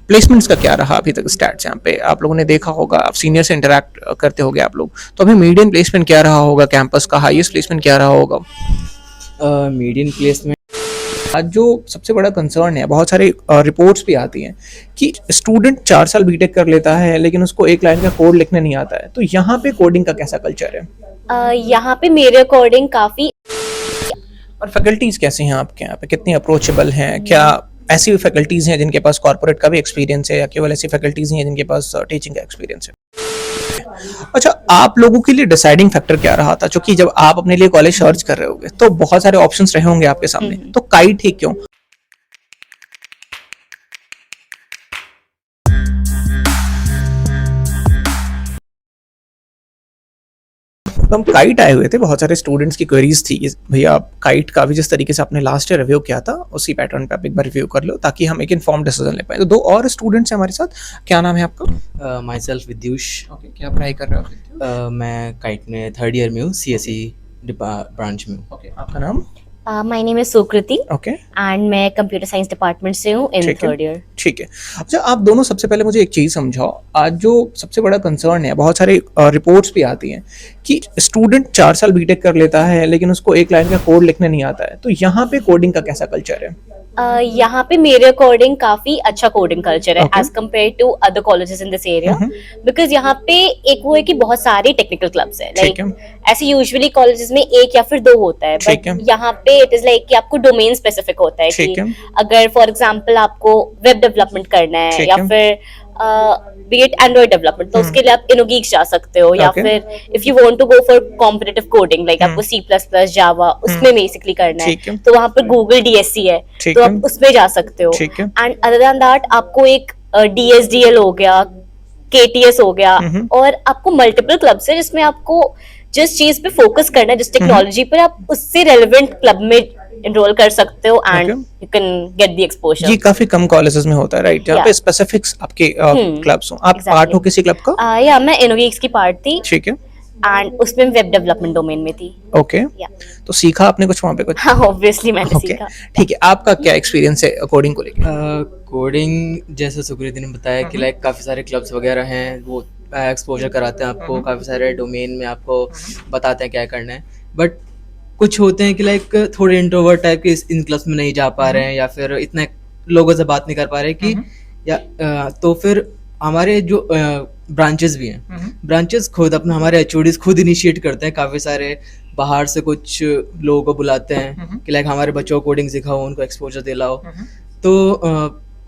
Placements का क्या रहा अभी तक स्टैट्स यहाँ पे? आप लोगों ने देखा होगा, आप सीनियर से इंटरेक्ट करते होगे आप लोग, तो अभी मीडियन प्लेसमेंट क्या रहा होगा कैंपस का, हाईएस्ट प्लेसमेंट क्या रहा होगा? मीडियन प्लेसमेंट आज जो सबसे बड़ा कंसर्न है, बहुत सारे रिपोर्ट्स भी आती हैं कि स्टूडेंट 4 साल बीटेक कर लेता है लेकिन उसको एक लाइन का कोड लिखने नहीं आता है, तो यहाँ पे कोडिंग का कैसा कल्चर है? यहाँ पे मेरे अकॉर्डिंग काफी और फैकल्टीज कैसे हैं आपके यहाँ पे, कितनी अप्रोचेबल हैं? क्या ऐसी भी फैकल्टीज हैं जिनके पास कॉर्पोरेट का भी एक्सपीरियंस है, या केवल ऐसी फैकल्टीज हैं जिनके पास टीचिंग का एक्सपीरियंस है? अच्छा, आप लोगों के लिए डिसाइडिंग फैक्टर क्या रहा था? क्योंकि जब आप अपने लिए कॉलेज सर्च कर रहे होगे तो बहुत सारे ऑप्शंस रहे होंगे आपके सामने, तो काइट ही क्यों? तो हम काइट आए हुए थे, बहुत सारे स्टूडेंट्स की क्वेरीज थी भैया काइट का भी जिस तरीके से आपने लास्ट ईयर रिव्यू किया था उसी पैटर्न पे आप एक बार रिव्यू कर लो ताकि हम एक इन्फॉर्म डिसीजन ले पाए। तो 2 और स्टूडेंट्स हैं हमारे साथ, क्या नाम है आपका? My self विद्युष। ओके, क्या पढ़ाई कर रहे हो आप? मैं काइट में 3rd ईयर में हूँ, CSE ब्रांच में हूँ। ओके, आपका नाम? My name is Sukriti okay, and मैं कंप्यूटर साइंस डिपार्टमेंट से हूँ इन ठीक है। 3rd year. ठीक है। अच्छा, आप दोनों सबसे पहले मुझे एक चीज़ समझाओ, आज जो सबसे बड़ा कंसर्न है, बहुत सारे रिपोर्ट्स भी आती हैं कि स्टूडेंट 4 साल बीटेक कर लेता है लेकिन उसको एक लाइन का कोड लिखने नहीं आता है, तो यहाँ पे कोडिंग का कैसा कल्चर है? यहाँ पे मेरे अकॉर्डिंग काफी अच्छा कोडिंग कल्चर है Okay. As compare to other colleges in this area, because यहाँ पे एक वो है कि बहुत सारे टेक्निकल क्लब्स है। ठीक है। ऐसे यूजुअली कॉलेजेस में 1 या फिर 2 होता है, ठीक है। बट यहाँ पे इट इज लाइक कि आपको डोमेन स्पेसिफिक होता है ठीक कि है। अगर फॉर एग्जांपल आपको वेब डेवलपमेंट करना है ठीक या है। फिर बी इट एंड्रॉइड डेवलपमेंट, तो उसके लिए आप इनोगीक्स जा सकते हो, या Okay. फिर if you want to go for competitive coding like आपको C++, जावा उसमें बेसिकली करना ठीक है। है, तो वहाँ पर गूगल DSC है, ठीक तो है। आप उसमें जा सकते हो। ठीक है। एंड अदर देन दैट आपको एक DSDL हो गया, KTS हो गया, और आपको मल्टीपल क्लब्स है जिसमें आपको जिस चीज पे फोकस करना है, जिस टेक्नोलॉजी पर, आप उससे रेलेवेंट क्लब में एनरोल कर सकते हो and Okay. You can get the exposure. ये काफी कम कॉलेजेस में होता है, राइट, जहाँ Yeah. पे स्पेसिफिक्स आपके क्लब्स हो। आप Exactly. पार्ट हो किसी क्लब का? या मैं इनोगीक्स की पार्ट थी ठीक है। एंड उसमें वेब डेवलपमेंट डोमेन में थी। ओके, या तो सीखा आपने कुछ वहाँ पे कुछ? हाँ, ऑब्वियसली मैंने ओके, सीखा। ठीक है। आपका क्या एक्सपीरियंस है कोडिंग को लेकर? कोडिंग जैसे सुकृति ने बताया कि लाइक काफ़ी सारे क्लब्स वगैरह हैं, वो एक्सपोजर कराते हैं आपको, काफ़ी सारे डोमेन में आपको बताते हैं क्या करना है। बट कुछ होते हैं कि लाइक थोड़े इंट्रोवर्ट टाइप के इन क्लब्स में नहीं जा पा रहे हैं, या फिर इतने लोगों से बात नहीं कर पा रहे कि या तो फिर हमारे जो ब्रांचेस भी हैं, ब्रांचेस खुद अपना, हमारे HODs खुद इनिशिएट करते हैं, काफ़ी सारे बाहर से कुछ लोगों को बुलाते हैं कि लाइक हमारे बच्चों को कोडिंग सिखाओ, उनको एक्सपोजर दिलाओ। तो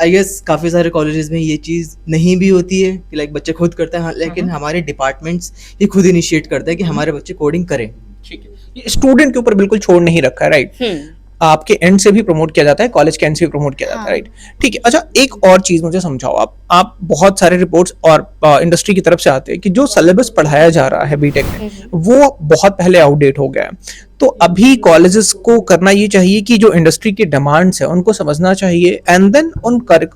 आई गेस काफ़ी सारे कॉलेजेस में ये चीज़ नहीं भी होती है कि लाइक बच्चे खुद करते हैं, हाँ, लेकिन हमारे डिपार्टमेंट्स ये खुद इनिशिएट करते हैं कि हमारे बच्चे कोडिंग करें। ठीक है, ये स्टूडेंट के ऊपर बिल्कुल छोड़ नहीं रखा है, राइट? आपके एंड से भी प्रमोट किया जाता है, कॉलेज के एंड से भी प्रमोट किया जाता है, राइट? ठीक है। अच्छा, एक और चीज मुझे समझाओ, आप बहुत सारे रिपोर्ट्स और इंडस्ट्री की तरफ से आते हैं कि जो सिलेबस पढ़ाया जा रहा है बीटेक में वो बहुत पहले आउटडेट हो गया है। तो अभी कॉलेजेस को करना ये चाहिए कि जो इंडस्ट्री की डिमांड्स है उनको समझना चाहिए एंड देन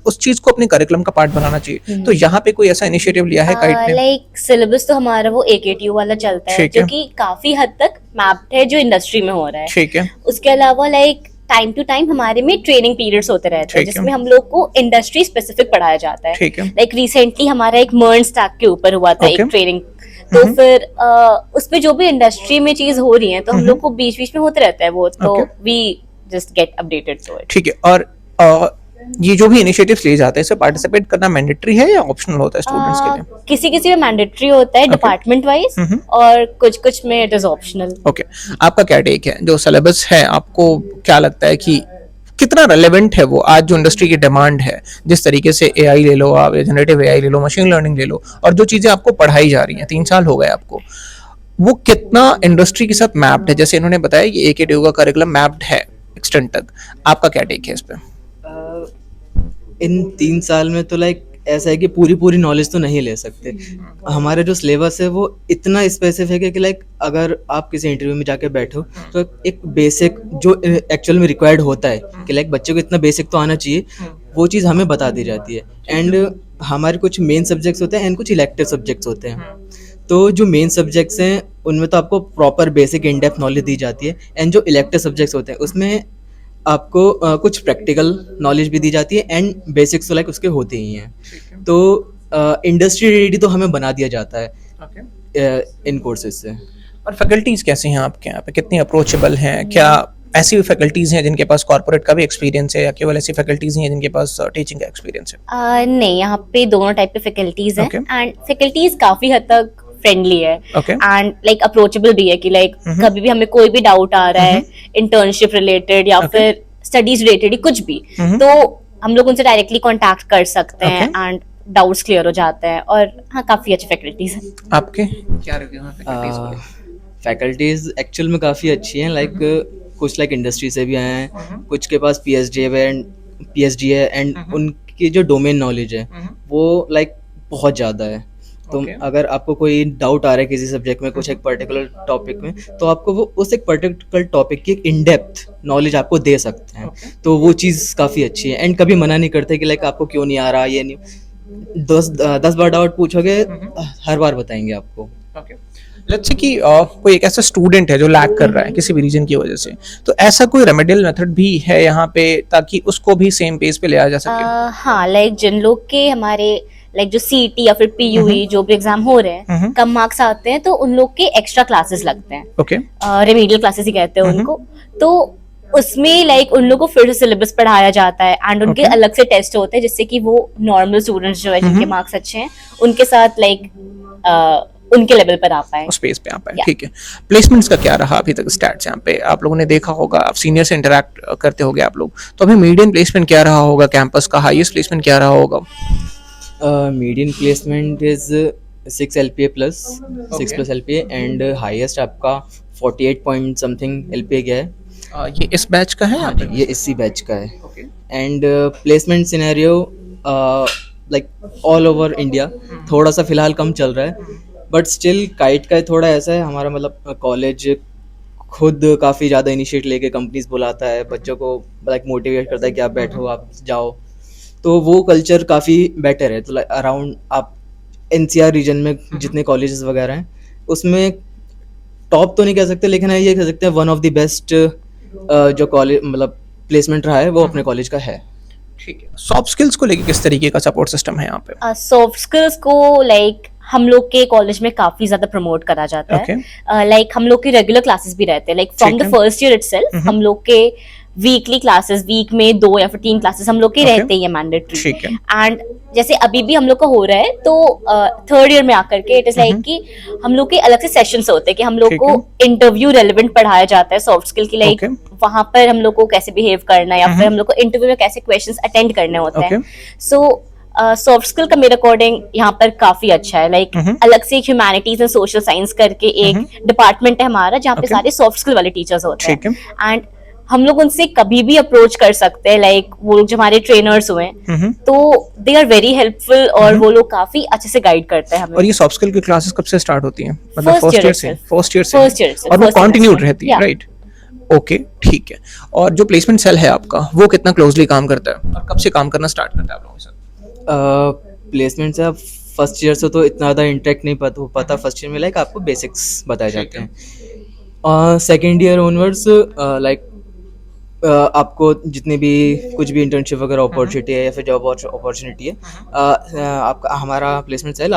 उस चीज को अपने करिकुलम का पार्ट बनाना चाहिए। तो यहाँ पे कोई ऐसा इनिशिएटिव लिया है काइट ने? लाइक सिलेबस तो हमारा वो AKTU वाला चलता है, ठीक है। जो कि काफी हद तक मैप्ड है जो इंडस्ट्री में हो रहा है। ठीक है। उसके अलावा लाइक टाइम टू टाइम हमारे में ट्रेनिंग पीरियड्स होते रहते हैं ठीक है। जिसमें हम लोग को इंडस्ट्री स्पेसिफिक पढ़ाया जाता है। ठीक है। लाइक रिसेंटली हमारा एक मर्न स्टैक के ऊपर हुआ था Okay. एक ट्रेनिंग, तो फिर उसमें जो भी इंडस्ट्री में चीज हो रही है तो हम लोग को बीच बीच में होते रहता है वो, तो Okay. We just get updated to it. ठीक है। और ये जो भी इनिशिएटिव्स लिए जाते हैं इसमें पार्टिसिपेट करना मैंडेटरी है या ऑप्शनल होता है स्टूडेंट्स के लिए? किसी किसी में मैंडेटरी होता है डिपार्टमेंट वाइज, और कुछ कुछ में इट इज ऑप्शनल। ओके, आपका क्या टेक है? जो सिलेबस है आपको क्या लगता है कि कितना रेलेवेंट है वो आज जो इंडस्ट्री की डिमांड है, जिस तरीके से AI ले लो आप, जनरेटिव AI ले लो, मशीन लर्निंग ले लो, और जो चीजें आपको पढ़ाई जा रही हैं 3 साल हो गए आपको, वो कितना इंडस्ट्री के साथ मैप्ड है? जैसे इन्होंने बताया कि AKTU का करिकुलम मैप्ड है एक्सटेंट तक, आपका क्या टेक है इस पे? इन 3 साल में तो लाइक ऐसा है कि पूरी नॉलेज तो नहीं ले सकते। हमारा जो सिलेबस है वो इतना स्पेसिफिक है कि लाइक अगर आप किसी इंटरव्यू में जाके बैठो तो एक बेसिक जो एक्चुअल में रिक्वायर्ड होता है कि लाइक बच्चे को इतना बेसिक तो आना चाहिए, वो चीज़ हमें बता दी जाती है। एंड हमारे कुछ मेन सब्जेक्ट्स होते हैं एंड कुछ इलेक्टिव सब्जेक्ट्स होते हैं। तो जो मेन सब्जेक्ट्स हैं उनमें तो आपको proper basic in depth knowledge दी जाती है, एंड जो इलेक्टिव सब्जेक्ट्स होते हैं उसमें आपको कुछ प्रैक्टिकल नॉलेज भी दी जाती है एंड बेसिक्स तो लाइक उसके होते ही हैं। तो इंडस्ट्री रेडी तो हमें बना दिया जाता है इन कोर्सेज से। और फैकल्टीज कैसे हैं आपके यहाँ पे, कितनी अप्रोचेबल हैं? क्या ऐसी भी फैकल्टीज हैं जिनके पास कॉर्पोरेट का भी एक्सपीरियंस है, या केवल ऐसी फैकल्टीज हैं जिनके पास टीचिंग का एक्सपीरियंस है? नहीं, यहाँ पे दोनों टाइप के फैकल्टीज हैं Okay. एंड फैकल्टीज काफी हद तक फ्रेंडली है Okay. एंड लाइक अप्रोचेबल भी है कि लाइक कभी भी हमें कोई भी डाउट आ रहा है इंटर्नशिप रिलेटेड या Okay. फिर स्टडीज रिलेटेड कुछ भी, तो हम लोग उनसे डायरेक्टली कांटेक्ट कर सकते हैं Okay. एंड डाउट्स क्लियर हो जाते हैं। और हाँ, काफी अच्छी फैकल्टीज हैं। आपके क्या रिव्यू हैं फैकल्टीज के? फैकल्टीज एक्चुअल में काफ़ी अच्छी हैं। लाइक कुछ लाइक इंडस्ट्री से भी आए हैं, कुछ के पास पीएचडी है एंड उनकी जो डोमेन नॉलेज है वो लाइक बहुत ज़्यादा है। तो Okay. अगर आपको कोई डाउट आ रहा है किसी सब्जेक्ट में, कुछ एक पर्टिकुलर टॉपिक में, तो आपको वो उस एक पर्टिकुलर टॉपिक की एक इन डेप्थ नॉलेज आपको दे सकते हैं। तो वो चीज़ काफ़ी अच्छी है एंड कभी मना नहीं करते कि लाइक आपको क्यों नहीं आ रहा, ये नहीं। 10 बार डाउट पूछोगे, हर बार बताएंगे आपको। लेट्स से कि कोई एक ऐसा स्टूडेंट है जो लैग कर रहा है किसी भी रीजन की वजह से, तो ऐसा कोई रेमेडियल मेथड भी है यहाँ पे ताकि उसको भी सेम पेज पे ले आ जा सके? हाँ, लाइक जिन लोग के हमारे लाइक जो सीईटी या फिर पीयूई जो भी एग्जाम हो रहे हैं, कम मार्क्स आते हैं, तो उन लोग के एक्स्ट्रा क्लासेस लगते हैं। ओके, रेमेडियल क्लासेस ही कहते हैं उनको। तो उसमें लाइक उन लोगों को फिर से सिलेबस पढ़ाया जाता है एंड उनके Okay. अलग से टेस्ट होते हैं, जिससे कि वो नॉर्मल स्टूडेंट्स जो है जिनके मार्क्स अच्छे हैं उनके साथ लाइक उनके लेवल पर आ पाए। उस पेज पे आ पाए। Yeah. ठीक है, प्लेसमेंट्स का क्या रहा अभी तक स्टैट्स? यहाँ पे आप लोगों ने देखा होगा, आप सीनियर से इंटरेक्ट करते होगे आप लोग, तो अभी मीडियन प्लेसमेंट क्या रहा होगा कैंपस का? हाईएस्ट प्लेसमेंट क्या रहा होगा? Median placement is 6 LPA plus 6 plus LPA and highest आपका 48 पॉइंट समथिंग LPA गया है। ये इस बैच का है? हाँ जी, ये इसी बैच का है। Okay, and placement scenario like all over India थोड़ा सा फिलहाल कम चल रहा है, बट स्टिल काइट का थोड़ा ऐसा है हमारा, मतलब कॉलेज खुद काफ़ी ज़्यादा इनिशिएट लेके कंपनीज बुलाता है, बच्चों को लाइक मोटिवेट करता है कि आप बैठो, आप जाओ। तो वो कल्चर काफ़ी बेटर है। तो लाइक अराउंड आप NCR रीजन में जितने कॉलेजेस वगैरह हैं उसमें टॉप तो नहीं कह सकते, लेकिन ये कह सकते हैं वन ऑफ द बेस्ट जो कॉलेज मतलब प्लेसमेंट रहा है वो अपने कॉलेज का है। ठीक है। सॉफ्ट स्किल्स को लेके किस तरीके का सपोर्ट सिस्टम है यहाँ पे? सॉफ्ट स्किल्स को लाइक हम लोग के कॉलेज में काफी ज्यादा प्रमोट करा जाता है। लाइक हम लोग के रेगुलर क्लासेस भी रहते हैं, like from the first year itself हम लोग के वीकली क्लासेस, वीक में 2 या फिर 3 क्लासेस हम लोग के रहते ही है मैंडेटरी। ठीक है। एंड जैसे अभी भी हम लोग का हो रहा है, तो थर्ड ईयर में आकर के इट इज लाइक कि हम लोग के अलग से सेशंस होते हैं कि हम लोग ठीक को इंटरव्यू रेलेवेंट पढ़ाया जाता है सॉफ्ट स्किल की, लाइक Okay. वहां पर हम लोग को कैसे बिहेव करना है या फिर हम लोग को इंटरव्यू में कैसे क्वेश्चंस अटेंड करने होते हैं। सो सॉफ्ट स्किल का मेरे अकॉर्डिंग यहाँ पर काफी अच्छा है। लाइक अलग से ह्यूमैनिटीज एंड सोशल साइंस करके एक डिपार्टमेंट है हमारा, जहाँ पे Okay. सारे सॉफ्ट स्किल वाले टीचर्स होते ठीक हैं एंड हम लोग उनसे कभी भी अप्रोच कर सकते हैं। लाइक वो लोग जो हमारे ट्रेनर्स हुए हैं, तो दे आर वेरी हेल्पफुल और वो लोग काफी अच्छे से गाइड करते हैं हमें। और ये सॉफ्ट स्किल की क्लासेस कब से स्टार्ट होती हैं? मतलब First फर्स्ट year ईयर से? itself. First year First year से, से, और वो first कंटिन्यूड semester. रहती है, Yeah. राइट? ओके, ठीक है। और जो प्लेसमेंट सेल है आपका, वो कितना क्लोजली काम करता है और कब से काम करना स्टार्ट करता है आप लोगों के साथ? प्लेसमेंट से आप फर्स्ट ईयर से तो इतना ज़्यादा इंटरेक्ट नहीं पता फर्स्ट ईयर में लाइक आपको बेसिक्स बताए जाते हैं। सेकेंड ईयर ऑनवर्ड्स लाइक आपको जितने भी कुछ भी इंटर्नशिप वगैरह अपॉर्चुनिटी है या फिर जॉब अपॉर्चुनिटी है, आपका हमारा प्लेसमेंट सेल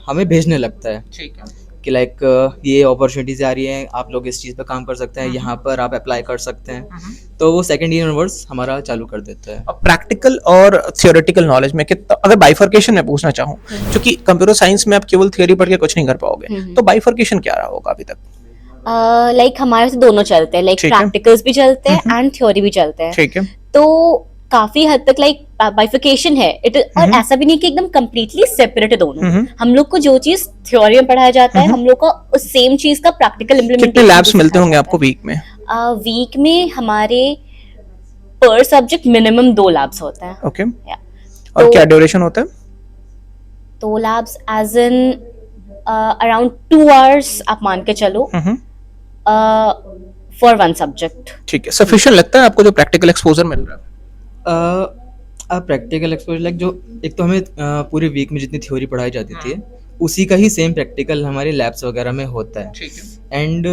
हमें भेजने लगता है ठीक है। कि लाइक ये अपॉर्चुनिटीज आ रही हैं, आप लोग इस चीज़ पे काम कर सकते हैं, यहाँ पर आप अप्लाई कर सकते हैं। तो वो सेकेंड ईयर ऑनवर्ड्स हमारा चालू कर देता है। प्रैक्टिकल और थियोरेटिकल नॉलेज में कितना, अगर बाइफर्केशन में पूछना चाहूँ, क्योंकि कंप्यूटर साइंस में आप केवल थ्योरी पढ़ के कुछ नहीं कर पाओगे, तो बाइफर्केशन क्या रहा होगा अभी तक? लाइक हमारे से दोनों चलते हैं, लाइक ठीक है। प्रैक्टिकल्स भी चलते हैं एंड थ्योरी भी चलते हैं। ठीक है। तो काफी हद तक लाइक बाइफिकेशन है इट, और ऐसा भी नहीं कि एकदम कंप्लीटली सेपरेट है दोनों। हम लोग को जो चीज थ्योरी में पढ़ाया जाता है, हम लोग को उस सेम चीज का प्रैक्टिकल कितने इम्प्लीमेंटेशन लैब्स मिलते होंगे आपको वीक में? वीक में हमारे पर सब्जेक्ट मिनिमम 2 लैब्स होते हैं। ओके। Yeah. और तो- क्या ड्यूरेशन होता है? 2 labs as in around 2 hours आप मान के चलो फॉर 1 सब्जेक्ट। ठीक है। सफिशिएंट लगता है आपको जो प्रैक्टिकल एक्सपोजर मिल रहा है? प्रैक्टिकल एक्सपोजर लाइक जो एक तो हमें पूरे वीक में जितनी थ्योरी पढ़ाई जाती थी उसी का ही सेम प्रैक्टिकल हमारे लैब्स वगैरह में होता है। ठीक है। एंड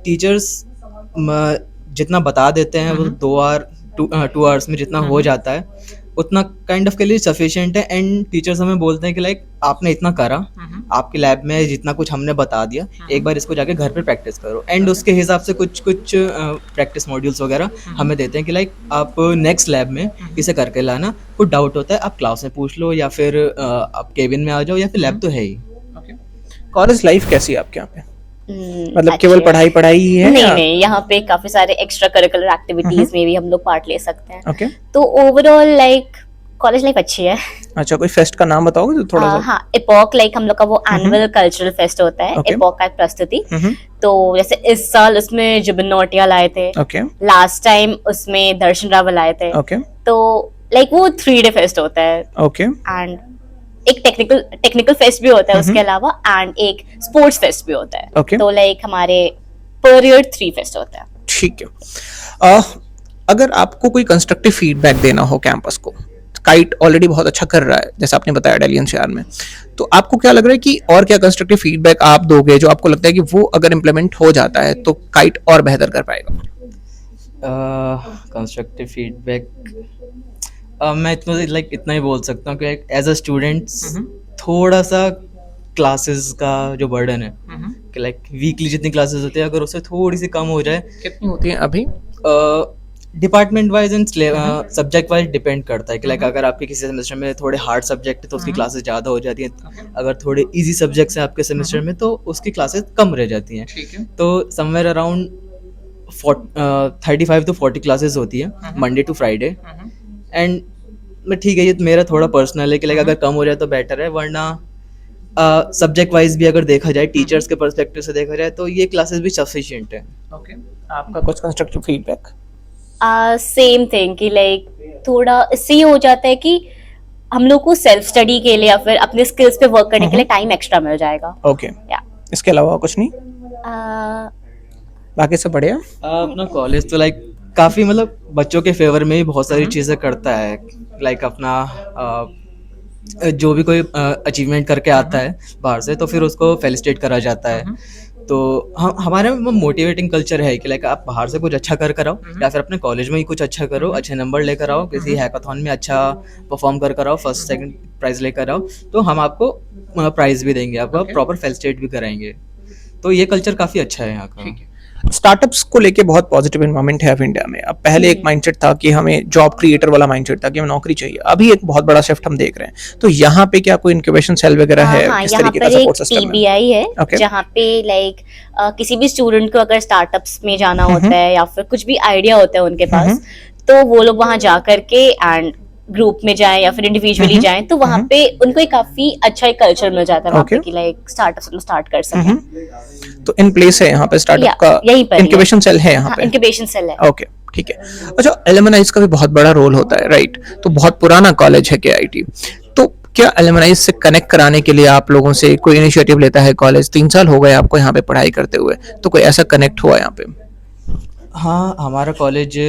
टीचर्स जितना बता देते हैं वो 2 आवर्स में जितना हो जाता है उतना काइंड ऑफ के लिए सफिशिएंट है। एंड टीचर्स हमें बोलते हैं कि लाइक आपने इतना करा, आपके लैब में जितना कुछ हमने बता दिया, एक बार इसको जाके घर पे प्रैक्टिस करो। एंड उसके हिसाब से कुछ प्रैक्टिस मॉड्यूल्स वगैरह हमें देते हैं कि लाइक आप नेक्स्ट लैब में इसे करके लाना, कुछ डाउट होता है आप क्लास में पूछ लो या फिर आप केबिन में आ जाओ या फिर लैब तो है ही। कॉलेज लाइफ कैसी है आपके यहाँ पे? मतलब अच्छी केवल है। पढ़ाई ही है नहीं या? नहीं, यहाँ पे काफी सारे एक्स्ट्रा करिकुलर एक्टिविटीज में भी हम लोग पार्ट ले सकते हैं। ओके, तो ओवरऑल लाइक कॉलेज लाइफ अच्छी है। अच्छा कोई फेस्ट का नाम बताओगे तो थोड़ा सा? हाँ, एपॉक लाइक हम लोग का वो एनुअल कल्चरल फेस्ट होता है, Okay. एपॉक का एक प्रस्तुति। हम्म, तो जैसे इस साल उसमें जुबिन नौटियाल आए थे, ओके लास्ट टाइम उसमें दर्शन रावल आए थे। ओके तो लाइक वो 3 डे फेस्ट होता है ओके एंड एक टेक्निकल फेस्ट भी होता है उसके अलावा, एंड एक स्पोर्ट्स फेस्ट भी होता है। Okay. तो लाइक हमारे पर ईयर 3 फेस्ट होता है। ठीक है। अगर आपको कोई कंस्ट्रक्टिव फीडबैक देना हो कैंपस को, काइट ऑलरेडी बहुत अच्छा कर रहा है जैसा आपने बताया दिल्ली एनसीआर में, तो आपको क्या लग रहा है कि और क्या कंस्ट्रक्टिव फीडबैक आप दोगे जो आपको लगता है कि वो अगर इम्प्लीमेंट हो जाता है तो काइट और बेहतर कर पाएगा? कंस्ट्रक्टिव फीडबैक मैं इतना ही बोल सकता हूँ कि एज अ स्टूडेंट्स थोड़ा सा क्लासेस का जो बर्डन है कि लाइक वीकली जितनी क्लासेस होती है अगर उससे थोड़ी सी कम हो जाए। कितनी होती है अभी? Department wise and subject wise depend करता है कि लाइक अगर आपके किसी सेमेस्टर में थोड़े हार्ड सब्जेक्ट है तो उसकी क्लासेस ज़्यादा हो जाती हैं, अगर थोड़े इजी सब्जेक्ट्स हैं आपके सेमेस्टर में तो उसकी क्लासेस कम रह जाती हैं। ठीक है। तो समवेयर अराउंड 35 to 40 क्लासेस होती है मंडे टू फ्राइडे। एंड मैं ठीक है, ये मेरा थोड़ा पर्सनल है कि लाइक अगर कम हो जाए तो बेटर है, वरना सब्जेक्ट वाइज भी अगर देखा जाए, टीचर्स के पर्सपेक्टिव से देखा जाए तो ये क्लासेस भी सफिशिएंट है। ओके, आपका कुछ कंस्ट्रक्टिव फीडबैक? सेम थिंग कि लाइक थोड़ा इससे ये हो जाता है कि हम लोग को सेल्फ स्टडी के लिए या फिर अपने स्किल्स पे वर्क करने के लिए टाइम एक्स्ट्रा मिल जाएगा। ओके, या इसके अलावा कुछ नहीं? बाकी सब बढ़िया? अपना कॉलेज तो लाइक काफ़ी मतलब बच्चों के फेवर में ही बहुत सारी चीज़ें करता है। लाइक अपना जो भी कोई अचीवमेंट करके आता है बाहर से तो फिर उसको फेलिसिटेट करा जाता है। तो हमारे में मोटिवेटिंग कल्चर है कि लाइक आप बाहर से कुछ अच्छा कर आओ या फिर अपने कॉलेज में ही कुछ अच्छा करो, अच्छे नंबर लेकर आओ, किसी हैकाथॉन में अच्छा परफॉर्म कर आओ, फर्स्ट सेकंड प्राइज लेकर आओ तो हम आपको प्राइज भी देंगे, आपको प्रॉपर फेलिसिटेट भी कराएंगे। तो ये कल्चर काफ़ी अच्छा है यहाँ का। स्टार्टअप्स को लेके बहुत पॉजिटिव एनवायरनमेंट है अब इंडिया में। अब पहले एक माइंडसेट था कि हमें जॉब क्रिएटर वाला माइंडसेट था कि हमें नौकरी चाहिए, अभी एक बहुत बड़ा शिफ्ट हम देख रहे हैं। तो यहाँ पे क्या कोई इंक्यूबेशन सेल वगैरह है? हाँ, किस यहाँ तरीके का पर एक सपोर्ट सिस्टम है? TBI है Okay. जहाँ पे लाइक किसी भी स्टूडेंट को अगर स्टार्टअप्स में जाना होता है या फिर कुछ भी आइडिया होता है उनके पास, तो वो लोग वहाँ जा करके एंड ग्रुप में जाएं या फिर इंडिविजुअली जाएं तो वहाँ पे उनको एक काफी अच्छा एक कल्चर मिल जाता है वहाँ पे Okay. कि लाइक स्टार्टअप स्टार्ट कर सकें। तो इन प्लेस है यहाँ पे स्टार्टअप का यहीं पर ही है। इंक्यूबेशन सेल है यहाँ पे? इंक्यूबेशन सेल है। ओके, ठीक है। अच्छा, एलुमनाइज का भी बहुत बड़ा रोल होता है, राइट? तो बहुत पुराना कॉलेज है KIT, तो क्या एलुमनाइज से कनेक्ट कराने के लिए आप लोगों से कोई इनिशिएटिव लेता है कॉलेज? 3 साल हो गए आपको यहाँ पे पढ़ाई करते हुए, तो कोई ऐसा कनेक्ट हुआ यहाँ पे? हाँ, हमारा कॉलेज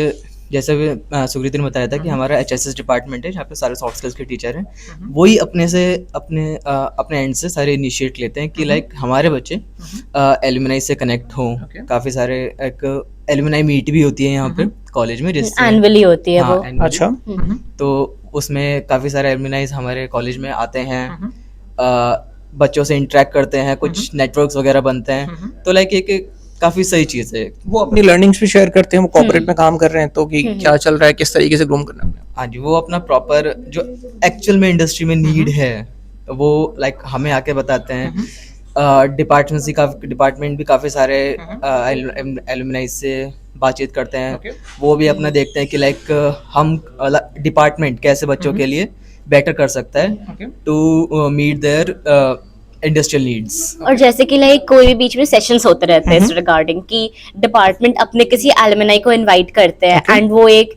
जैसे भी सुकृति ने बताया था कि हमारा HSS डिपार्टमेंट है जहाँ पे सारे सॉफ्ट स्किल्स के टीचर हैं, वही अपने एंड से सारे इनिशिएट लेते हैं कि लाइक हमारे बच्चे एलुमनाई से कनेक्ट हों। काफ़ी सारे एक एलुमनाई मीट भी होती है यहाँ पे कॉलेज में, जिससे एनुअली होती है हाँ, वो। annually। अच्छा, तो उसमें काफ़ी सारे एलुमनाइज हमारे कॉलेज में आते हैं, बच्चों से इंटरेक्ट करते हैं, कुछ नेटवर्क्स वगैरह बनते हैं। तो लाइक एक काफ़ी सही चीज़ है। वो अपनी लर्निंग्स भी शेयर करते हैं, वो कॉर्पोरेट में काम कर रहे हैं तो कि क्या चल रहा है, किस तरीके से ग्रूम करना है। हाँ जी, वो अपना प्रॉपर जो एक्चुअल में इंडस्ट्री में नीड है वो लाइक हमें आके बताते हैं। डिपार्टमेंट भी काफ़ी सारे एलुमनाई से बातचीत करते हैं। वो भी अपना देखते हैं कि लाइक हम डिपार्टमेंट कैसे बच्चों के लिए बेटर कर सकता है to meet their industrial needs. और जैसे कि लाइक कोई भी बीच में सेशंस होते रहते हैं इस रिगार्डिंग कि डिपार्टमेंट अपने किसी एलुमनाई को इनवाइट करते हैं एंड वो एक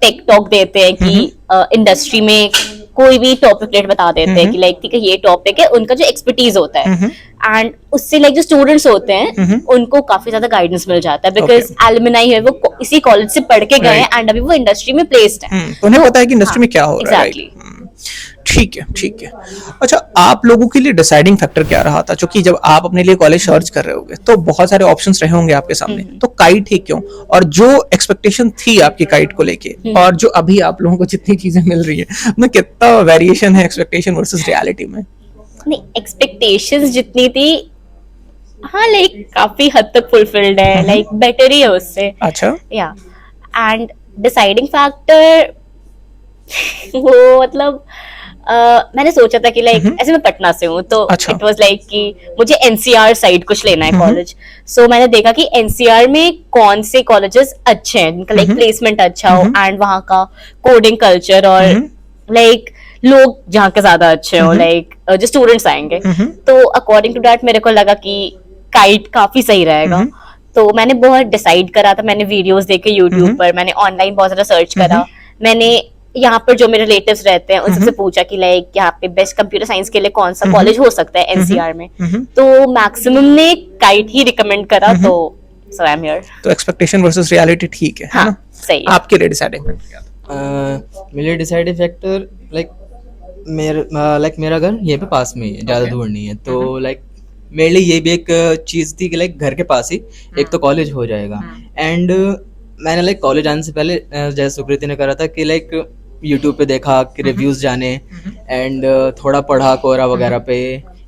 टेक टॉक देते हैं कि इंडस्ट्री में कोई भी टॉपिक रेट बता देते हैं कि लाइक ठीक है ये टॉपिक है, उनका जो एक्सपर्टीज होता है एंड उससे लाइक जो स्टूडेंट्स होते हैं उनको काफी ज्यादा गाइडेंस मिल जाता है बिकॉज एलुमनाई है वो इसी कॉलेज से पढ़ के गए एंड अभी वो इंडस्ट्री में प्लेस्ड है, उन्हें पता है कि इंडस्ट्री में क्या हो रहा है। एग्जैक्टली। ठीक है, ठीक है। अच्छा, आप लोगों के लिए डिसाइडिंग फैक्टर क्या रहा था? क्योंकि जब आप अपने लिए कॉलेज सर्च कर रहे होगे तो बहुत सारे ऑप्शंस रहे होंगे आपके सामने, तो काइट ही क्यों, और जो एक्सपेक्टेशन थी आपकी काइट को लेके और जो अभी आप लोगों को जितनी चीजें मिल रही है ना, कितना वेरिएशन है एक्सपेक्टेशन वर्सेस रियलिटी में? नहीं, एक्सपेक्टेशंस जितनी थी, हाँ लाइक काफी हद तक फुलफिल्ड है, लाइक बेटर ही है उससे। अच्छा, या एंड डिसाइडिंग फैक्टर वो मतलब मैंने सोचा था कि लाइक ऐसे मैं पटना से हूँ, तो अच्छा। इट वाज लाइक कि मुझे एनसीआर साइड कुछ लेना है कॉलेज। सो मैंने देखा कि एनसीआर में कौन से कॉलेजेस अच्छे हैं, जिनका लाइक प्लेसमेंट अच्छा हो एंड वहाँ का कोडिंग कल्चर और लाइक लोग जहाँ के ज्यादा अच्छे हो, लाइक जो स्टूडेंट्स आएंगे। तो अकॉर्डिंग टू दैट मेरे को लगा कि काइट काफी सही रहेगा। तो मैंने बहुत डिसाइड करा था, मैंने वीडियोस देखे यूट्यूब पर, मैंने ऑनलाइन बहुत ज्यादा सर्च करा, मैंने यहाँ पर जो मेरे रिलेटिव्स रहते हैं उनसे पूछा कि लाइक यहाँ पे बेस्ट कंप्यूटर साइंस के लिए कौन सा कॉलेज हो सकता है एनसीआर में। तो मैक्सिमम ने काइट ही रिकमेंड करा, तो सो आई एम हियर। तो एक्सपेक्टेशन वर्सेस रियलिटी ठीक है, हाँ, है ना? सही है। आपके लिए डिसाइडिंग फैक्टर क्या था? मेरे डिसाइडिंग फैक्टर लाइक मेरा घर यहीं पे पास में ही है, ज़्यादा दूर नहीं है, तो लाइक मेरे लिए ये भी एक चीज़ थी कि लाइक घर के पास ही एक तो कॉलेज हो जाएगा। एंड मैंने लाइक कॉलेज आने से पहले जैसे सुकृति ने करा था कि लाइक यूट्यूब पे देखा कि रिव्यूज़ जाने एंड थोड़ा पढ़ा कोरा वगैरह पे।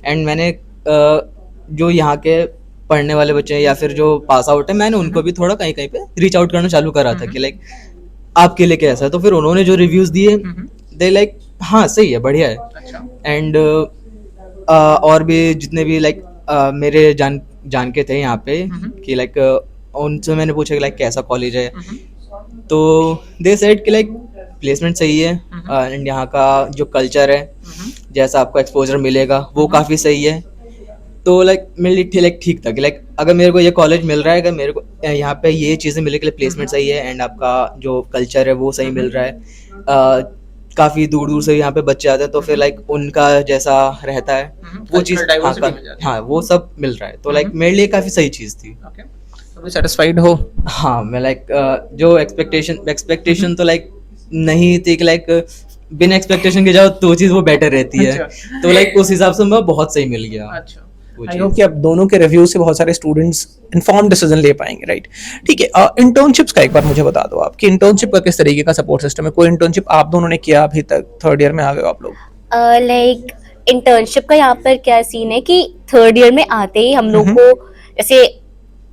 एंड मैंने जो यहाँ के पढ़ने वाले बच्चे हैं या फिर जो पास आउट है, मैंने उनको भी थोड़ा कहीं कहीं पे रीच आउट करना चालू करा था कि लाइक आपके लिए कैसा है। तो फिर उन्होंने जो रिव्यूज़ दिए दे लाइक हाँ सही है, बढ़िया है। एंड और भी जितने भी लाइक मेरे जान के थे यहाँ पे कि लाइक उनसे मैंने पूछा कि लाइक कैसा कॉलेज है, तो दे सेड कि लाइक प्लेसमेंट सही है एंड यहाँ का जो कल्चर है, जैसा आपको एक्सपोजर मिलेगा वो काफ़ी सही है। तो लाइक मेरे लिए लाइक ठीक था कि लाइक अगर मेरे को ये कॉलेज मिल रहा है, अगर मेरे को यहाँ पे ये चीज़ें मिले के लिए प्लेसमेंट सही है एंड आपका जो कल्चर है वो सही मिल रहा है, काफ़ी दूर दूर से यहाँ पे बच्चे आते हैं, तो फिर लाइक उनका जैसा रहता है वो चीज़, हाँ वो सब मिल रहा है, तो लाइक मेरे लिए काफ़ी सही चीज़ थी। सेटिस्फाइड हो? हाँ, मैं लाइक जो एक्सपेक्टेशन तो लाइक नहीं थी कि लाइक बिना एक्सपेक्टेशन के जाओ तो चीज़ वो बेटर रहती है। तो लाइक उस हिसाब से मैं बहुत सही मिल गया। अच्छा, आई होप कि अब दोनों के रिव्यू से बहुत सारे स्टूडेंट्स इन्फॉर्म्ड डिसीजन ले पाएंगे, राइट? ठीक है, इंटर्नशिप्स का एक बार मुझे बता दो, आपकी इंटर्नशिप का किस तरीके का सपोर्ट सिस्टम है? कोई इंटर्नशिप आप दोनों ने किया अभी तक? थर्ड ईयर में आ गए आप लोग? लाइक इंटर्नशिप का यहाँ पर क्या सीन है कि थर्ड ईयर में आते ही हम लोग को, जैसे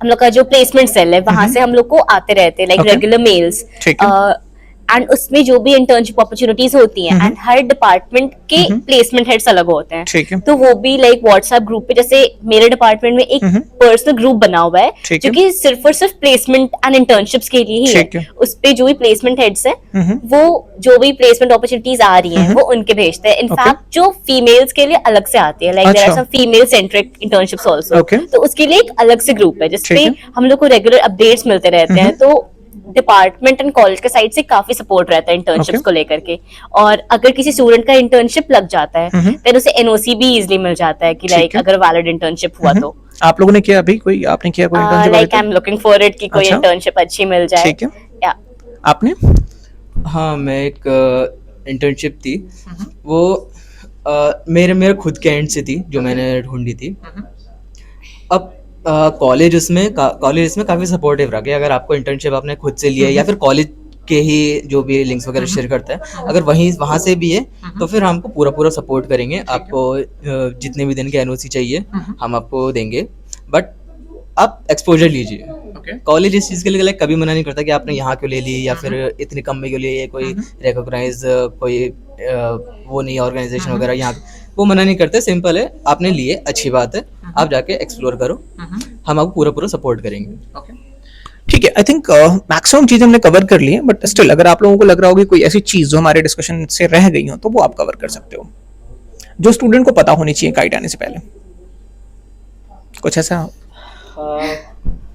हम लोग का जो प्लेसमेंट सेल है वहां से हम लोग को आते रहते हैं लाइक रेगुलर मेल्स, एंड उसमें जो भी इंटर्नशिप अपॉर्चुनिटीज होती हैं एंड हर डिपार्टमेंट के प्लेसमेंट हेड्स अलग होते हैं, ठीक है। तो वो भी लाइक व्हाट्सएप ग्रुप पे, जैसे मेरे डिपार्टमेंट में एक पर्सनल ग्रुप बना हुआ है जो कि सिर्फ और सिर्फ प्लेसमेंट एंड इंटर्नशिप्स के लिए ही है। उस पे जो भी प्लेसमेंट हेड्स हैं वो जो भी प्लेसमेंट अपॉर्चुनिटीज आ रही हैं वो उनके भेजते हैं। इनफैक्ट जो फीमेल्स के लिए अलग से आती है, like there are some female centric internships also, तो उसके लिए एक अलग से ग्रुप है जिसपे हम लोग को रेगुलर अपडेट्स मिलते रहते हैं। तो डिपार्टमेंट एंड कॉलेज के साइड से काफी सपोर्ट रहता है इंटर्नशिप्स को लेकर के, और अगर किसी स्टूडेंट का इंटर्नशिप लग जाता है फिर उसे एनओसी भी इजीली मिल जाता है कि लाइक अगर वैलिड इंटर्नशिप हुआ तो। आप लोगों ने किया अभी कोई? आपने किया कोई internship? Like I am looking for it कि कोई इंटर्नशिप अच्छी मिल जाए। ठीक है, या आपने? हाँ, मैं एक इंटर्नशिप थी, वो मेरे खुद के एंड से थी जो मैंने ढूंढी थी। अब कॉलेज इसमें काफ़ी सपोर्टिव रहा कि अगर आपको इंटर्नशिप आपने खुद से लिया है या फिर कॉलेज के ही जो भी लिंक्स वगैरह शेयर करता है, अगर वहाँ से भी है तो फिर हमको पूरा सपोर्ट करेंगे। आपको जितने भी दिन के एनओसी चाहिए हम आपको देंगे, बट आप एक्सपोजर लीजिए। कॉलेज इस चीज़ के लिए कभी मना नहीं करता कि आपने यहाँ क्यों ले ली या फिर इतनी कम में क्यों ले, कोई रिकॉग्नाइज कोई वो नहीं ऑर्गेनाइजेशन वगैरह यहाँ वो मना नहीं करते। सिंपल है, आपने लिए अच्छी बात है, आप जाके एक्सप्लोर करो, हम आपको पूरा सपोर्ट करेंगे। ठीक है, आई थिंक मैक्सिमम चीज़ हमने कवर कर ली है, बट स्टिल अगर आप लोगों को लग रहा हो कि कोई ऐसी चीज़ जो हमारे डिस्कशन से रह गई हो तो वो आप कवर कर सकते हो, जो स्टूडेंट को पता होनी चाहिए काइट आने से पहले। कुछ ऐसा?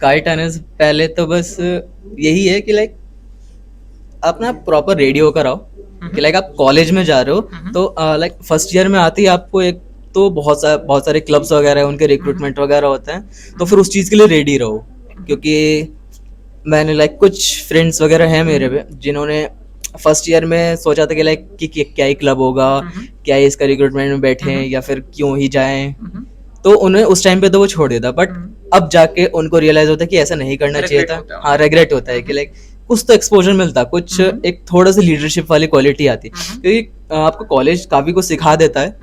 काइट आने से पहले तो बस यही है कि लाइक अपना प्रॉपर रेडियो कराओ कि लाइक आप कॉलेज में जा रहे हो तो लाइक फर्स्ट ईयर में आते ही आपको एक तो बहुत सारे क्लब्स वगैरह हैं, उनके रिक्रूटमेंट वगैरह होते हैं, तो फिर उस चीज़ के लिए रेडी रहो। क्योंकि मैंने लाइक कुछ फ्रेंड्स वगैरह हैं मेरे पे जिन्होंने फर्स्ट ईयर में सोचा था कि लाइक कि क्या ही क्लब होगा, क्या ही इसका रिक्रूटमेंट में बैठे या फिर क्यों ही जाएं, तो उन्हें उस टाइम पे तो वो छोड़ देता। बट अब जाके उनको रियलाइज होता है कि ऐसा नहीं करना चाहिए था। हाँ, रिग्रेट होता है कि लाइक कुछ तो एक्सपोजर मिलता, कुछ एक थोड़ा सा लीडरशिप वाली क्वालिटी आती, क्योंकि आपको कॉलेज काफी कुछ सिखा देता है,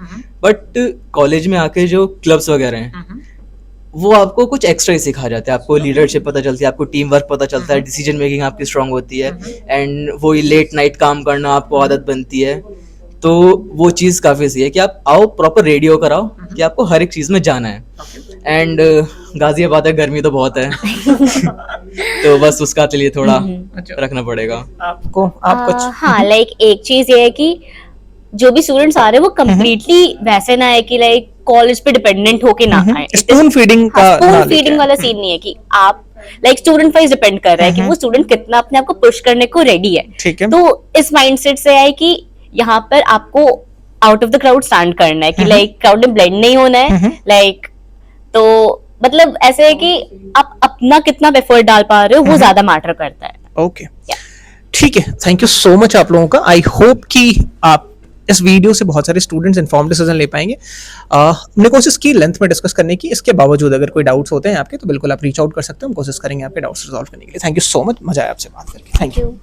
बट कॉलेज में आके जो क्लब्स वगैरह हैं वो आपको कुछ एक्स्ट्रा ही सिखा जाते हैं। आपको लीडरशिप पता चलती है, आपको टीम वर्क पता चलता है, डिसीजन मेकिंग आपकी स्ट्रांग होती है, एंड वो लेट नाइट काम करना आपको आदत बनती है। तो वो चीज़ काफ़ी सही है कि आप आओ, प्रॉपर रेडियो कराओ कि आपको हर एक चीज़ में जाना है। एंड गाजियाबाद है, गर्मी तो बहुत है तो बस उसका के लिए थोड़ा रखना पड़ेगा। आपको आप कुछ हाँ, लाइक एक चीज ये है कि जो भी स्टूडेंट्स आ रहे हैं वो कम्प्लीटली वैसे ना है कि लाइक कॉलेज पे डिपेंडेंट होके ना आए। स्पून फीडिंग का स्पून ना फीडिंग लेके वाला सीन नहीं है कि आप लाइक स्टूडेंट वाइज डिपेंड कर रहा है कि वो स्टूडेंट कितना अपने आप को पुश करने को रेडी है। ठीक है। तो इस माइंडसेट से है कि यहाँ पर आपको out of the crowd stand करना है कि लाइक क्राउड में ब्लेंड नहीं होना है। लाइक तो मतलब ऐसे है कि आप अपना कितना एफर्ट डाल पा रहे हो वो ज्यादा मैटर करता है। ओके, ठीक है, थैंक यू सो मच आप लोगों का। आई होप कि आप इस वीडियो से बहुत सारे स्टूडेंट्स इन्फॉर्म्ड डिसीजन ले पाएंगे। हमने कोशिश की लेंथ में डिस्कस करने की, इसके बावजूद अगर कोई डाउट्स होते हैं आपके तो बिल्कुल आप रीच आउट कर सकते हैं, हम कोशिश करेंगे आपके डाउट्स रिजॉल्व करने के लिए। थैंक यू सो मच, मजा आया आपसे बात करके। Thank you.